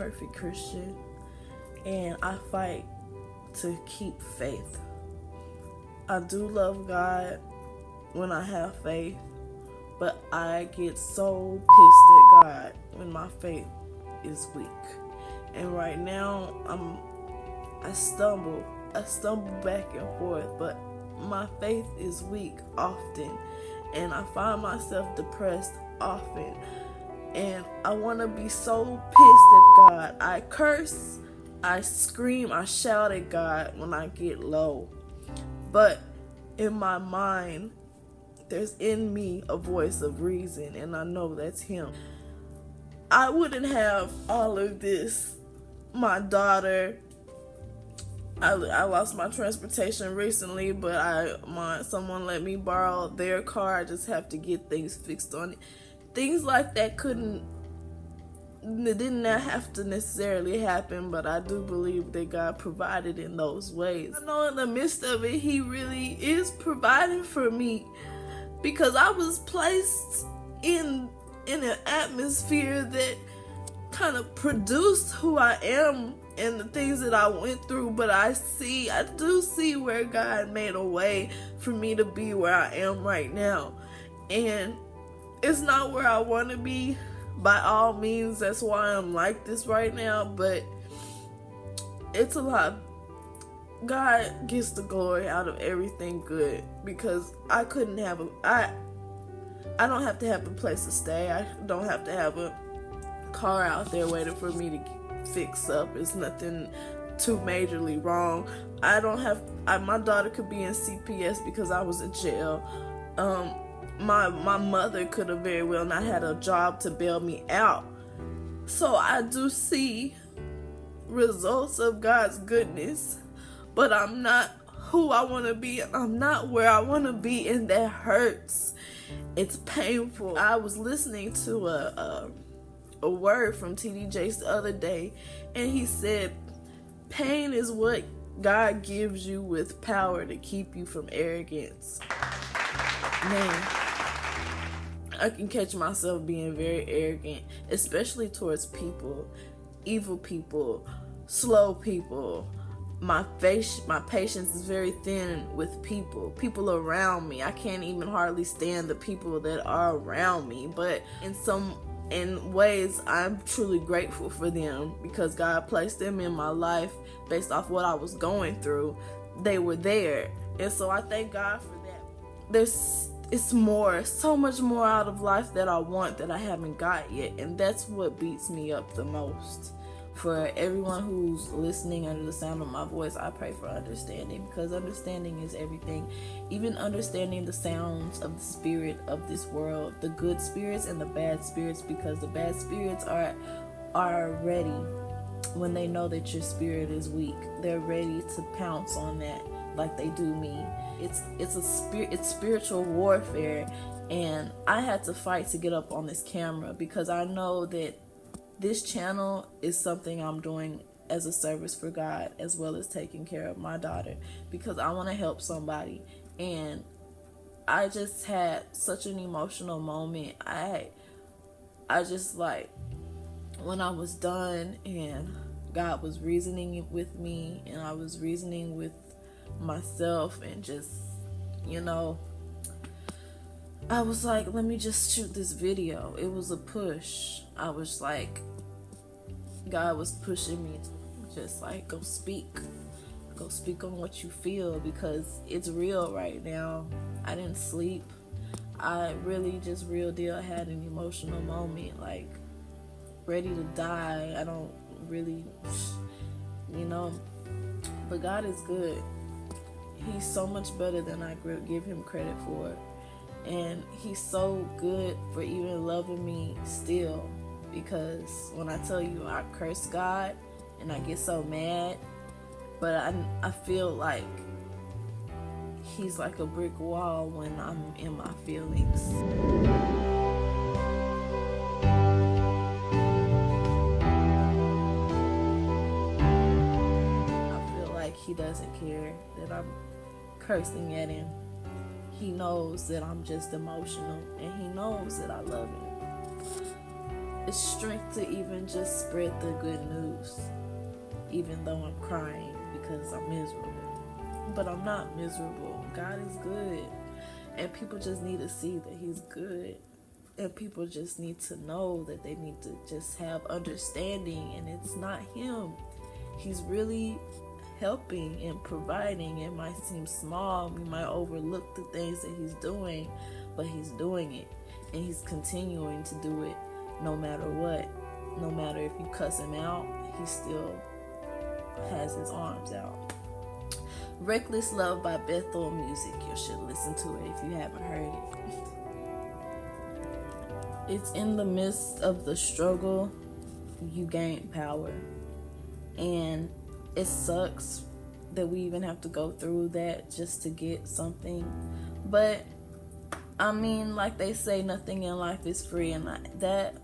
perfect Christian, and I fight to keep faith. I do love God when I have faith, but I get so pissed at God when my faith is weak. And right now, I stumble back and forth, but my faith is weak often, and I find myself depressed often, and I want to be so pissed at God. I curse, I scream, I shout at God when I get low, but in my mind, there's in me a voice of reason, and I know that's Him. I wouldn't have all of this. My daughter, I lost my transportation recently, but someone let me borrow their car. I just have to get things fixed on it. Things like that did not have to necessarily happen, but I do believe that God provided in those ways. I know in the midst of it, He really is providing for me, because I was placed in an atmosphere that kind of produced who I am and the things that I went through. But I do see where God made a way for me to be where I am right now. And it's not where I want to be by all means. That's why I'm like this right now, but it's a lot. God gets the glory out of everything good, because I don't have to have a place to stay. I don't have to have a car out there waiting for me to fix up. It's nothing too majorly wrong. My daughter could be in CPS because I was in jail. My mother could have very well not had a job to bail me out. So I do see results of God's goodness, but I'm not who I want to be, and I'm not where I want to be, and that hurts. It's painful. I was listening to a word from T.D. Jakes the other day, and he said, pain is what God gives you with power to keep you from arrogance. Man, I can catch myself being very arrogant, especially towards people, evil people, slow people. My patience is very thin with people around me. I can't even hardly stand the people that are around me, but in ways I'm truly grateful for them, because God placed them in my life based off what I was going through. They were there, and so I thank God for that. It's so much more out of life that I want that I haven't got yet, and that's what beats me up the most. For everyone who's listening under the sound of my voice, I pray for understanding, because understanding is everything. Even understanding the sounds of the spirit of this world, the good spirits and the bad spirits, because the bad spirits are ready when they know that your spirit is weak. They're ready to pounce on that like they do me. It's spiritual warfare, and I had to fight to get up on this camera, because I know that this channel is something I'm doing as a service for God, as well as taking care of my daughter, because I want to help somebody. And I just had such an emotional moment. I just, like, when I was done and God was reasoning with me, and I was reasoning with myself, and just, I was like, let me just shoot this video. It was a push. I was like, God was pushing me to just like, go speak on what you feel, because it's real right now. I didn't sleep. I really just real deal had an emotional moment, like ready to die. I don't really, but God is good. He's so much better than I give him credit for. And he's so good for even loving me still, because when I tell you I curse God and I get so mad, but I feel like he's like a brick wall when I'm in my feelings. I feel like he doesn't care that I'm cursing at him. He knows that I'm just emotional, and he knows that I love him. It's strength to even just spread the good news, even though I'm crying because I'm miserable. But I'm not miserable. God is good. And people just need to see that he's good. And people just need to know that they need to just have understanding. And it's not him. He's really helping and providing. It might seem small. We might overlook the things that he's doing. But he's doing it. And he's continuing to do it no matter what. No matter if you cuss him out, he still has his arms out. Reckless Love by Bethel Music. You should listen to it if you haven't heard it. It's in the midst of the struggle you gain power. And it sucks that we even have to go through that just to get something. But I mean, like they say, nothing in life is free, and that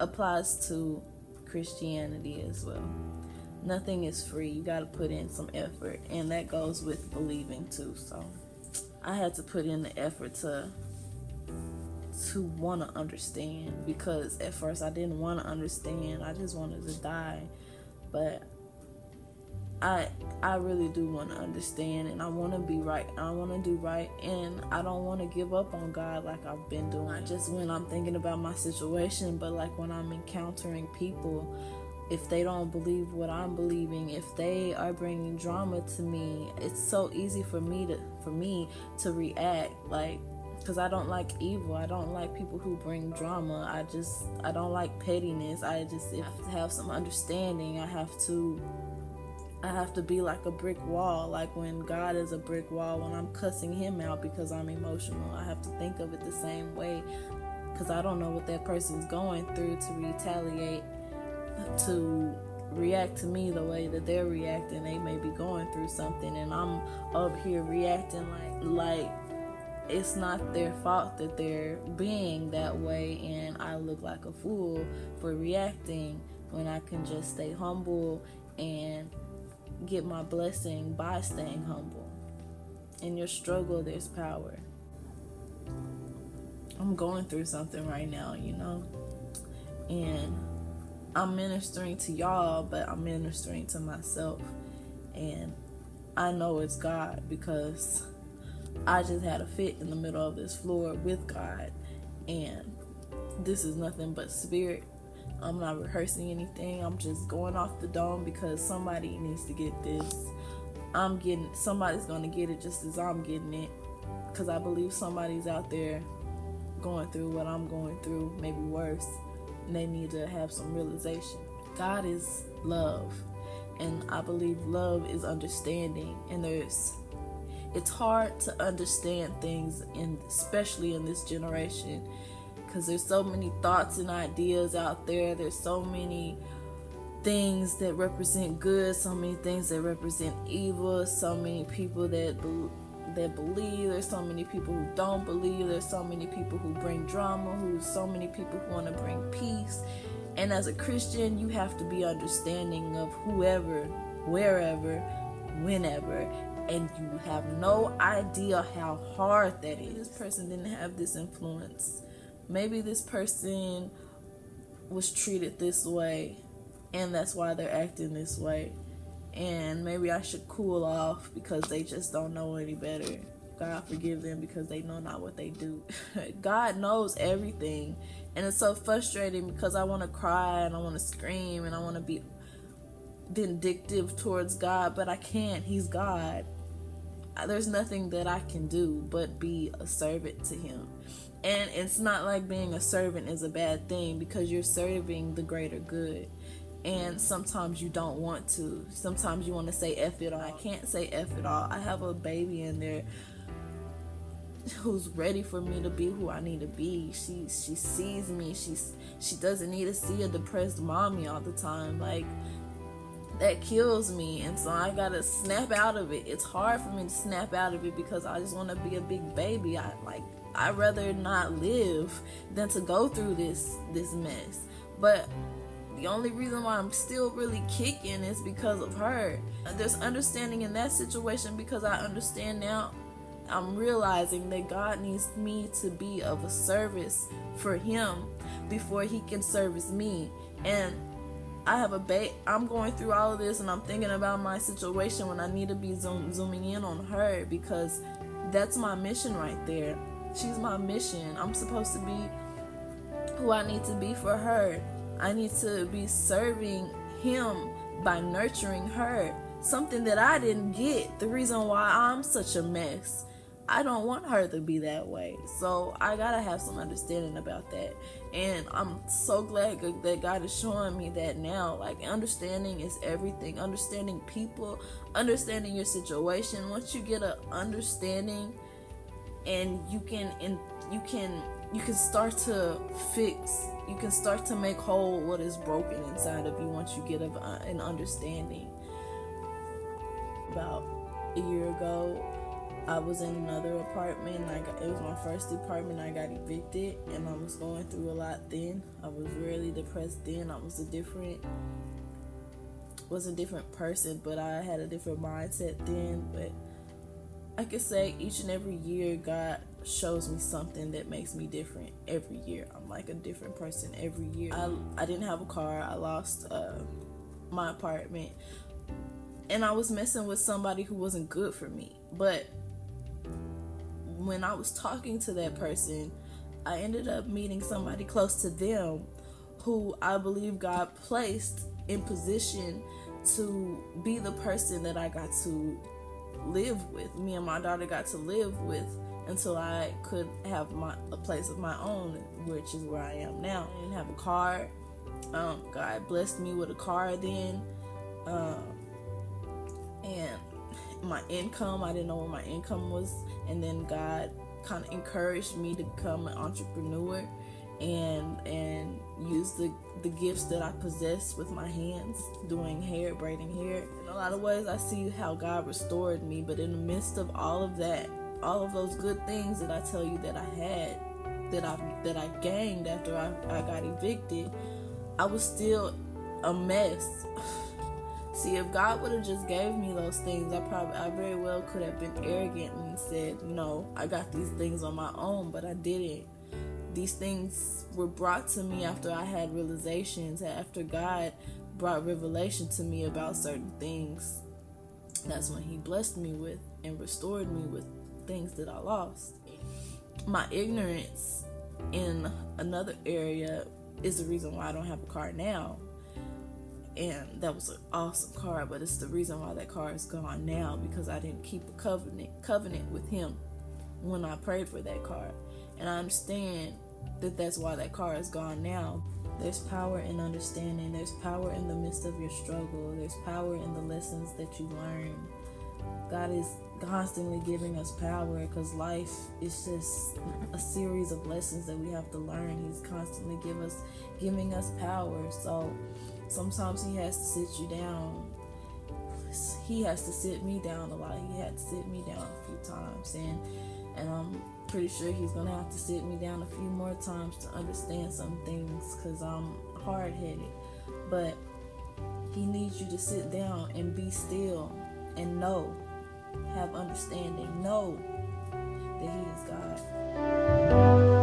applies to Christianity as well. Nothing is free. You got to put in some effort, and that goes with believing too. So I had to put in the effort to want to understand, because at first I didn't want to understand. I just wanted to die. But I really do want to understand, and I want to be right. I want to do right, and I don't want to give up on God like I've been doing. Not just when I'm thinking about my situation, but like when I'm encountering people. If they don't believe what I'm believing, if they are bringing drama to me, it's so easy for me to react, like, because I don't like evil. I don't like people who bring drama. I don't like pettiness. I have to have some understanding. I have to be like a brick wall. Like when God is a brick wall, when I'm cussing him out because I'm emotional, I have to think of it the same way, because I don't know what that person's going through to retaliate, to react to me the way that they're reacting. They may be going through something, and I'm up here reacting like it's not their fault that they're being that way, and I look like a fool for reacting when I can just stay humble and get my blessing by staying humble. In your struggle, there's power. I'm going through something right now, and I'm ministering to y'all, but I'm ministering to myself. And I know it's God, because I just had a fit in the middle of this floor with God. And this is nothing but spirit. I'm not rehearsing anything. I'm just going off the dome because somebody needs to get this. Somebody's going to get it just as I'm getting it. Because I believe somebody's out there going through what I'm going through, maybe worse. And they need to have some realization. God is love, and I believe love is understanding. And it's hard to understand things, especially in this generation, because there's so many thoughts and ideas out there. There's so many things that represent good, so many things that represent evil, so many people that believe, there's so many people who don't believe, there's so many people who bring drama, so many people who want to bring peace. And as a Christian, you have to be understanding of whoever, wherever, whenever, and you have no idea how hard that is. This person didn't have this influence. Maybe this person was treated this way, and that's why they're acting this way. And maybe I should cool off because they just don't know any better. God forgive them, because they know not what they do. God knows everything. And it's so frustrating because I want to cry and I want to scream and I want to be vindictive towards God, but I can't. He's God. There's nothing that I can do but be a servant to him. And it's not like being a servant is a bad thing, because you're serving the greater good. And sometimes you don't want to. Sometimes you want to say F it all. I can't say F it all. I have a baby in there who's ready for me to be who I need to be. She sees me. She doesn't need to see a depressed mommy all the time. Like, that kills me. And so I gotta snap out of it. It's hard for me to snap out of it because I just want to be a big baby. I'd rather not live than to go through this mess. But the only reason why I'm still really kicking is because of her. There's understanding in that situation because I understand now I'm realizing that God needs me to be of a service for him before he can service me. And I have I'm going through all of this, and I'm thinking about my situation when I need to be zooming in on her, because that's my mission right there. She's my mission. I'm supposed to be who I need to be for her. I need to be serving him by nurturing her. Something that I didn't get. The reason why I'm such a mess. I don't want her to be that way. So I gotta have some understanding about that. And I'm so glad that God is showing me that now. Like, understanding is everything. Understanding people, understanding your situation. Once you get an understanding, and you can start to fix, you can start to make whole what is broken inside of you once you get an understanding. About a year ago, I was in another apartment. It was my first apartment. I got evicted, and I was going through a lot then. I was really depressed then. I was a different person, but I had a different mindset then. But I could say each and every year, God shows me something that makes me different every year. I'm like a different person every year. I didn't have a car. I lost my apartment, and I was messing with somebody who wasn't good for me. But when I was talking to that person, I ended up meeting somebody close to them who I believe God placed in position to be the person that I got to live with. Me and my daughter got to live with until I could have a place of my own, which is where I am now. I didn't have a car. God blessed me with a car then. And my income, I didn't know what my income was, and then God kind of encouraged me to become an entrepreneur and use the gifts that I possess with my hands, doing hair, braiding hair. In a lot of ways, I see how God restored me, but in the midst of all of that, all of those good things that I tell you that I had, that I gained after I got evicted, I was still a mess. See, if God would have just gave me those things, I very well could have been arrogant and said, I got these things on my own, but I didn't. These things were brought to me after I had realizations, after God brought revelation to me about certain things. That's when he blessed me with and restored me with things that I lost. My ignorance in another area is the reason why I don't have a car now. And that was an awesome car, but it's the reason why that car is gone now, because I didn't keep a covenant with him when I prayed for that car. And I understand that that's why that car is gone now. There's power in understanding. There's power in the midst of your struggle. There's power in the lessons that you learn. God is constantly giving us power, because life is just a series of lessons that we have to learn. He's constantly giving us power. So sometimes he has to sit you down. He has to sit me down a lot. He had to sit me down a few times, and I'm pretty sure he's gonna have to sit me down a few more times to understand some things, because I'm hard-headed. But he needs you to sit down and be still and have understanding, know that he is God.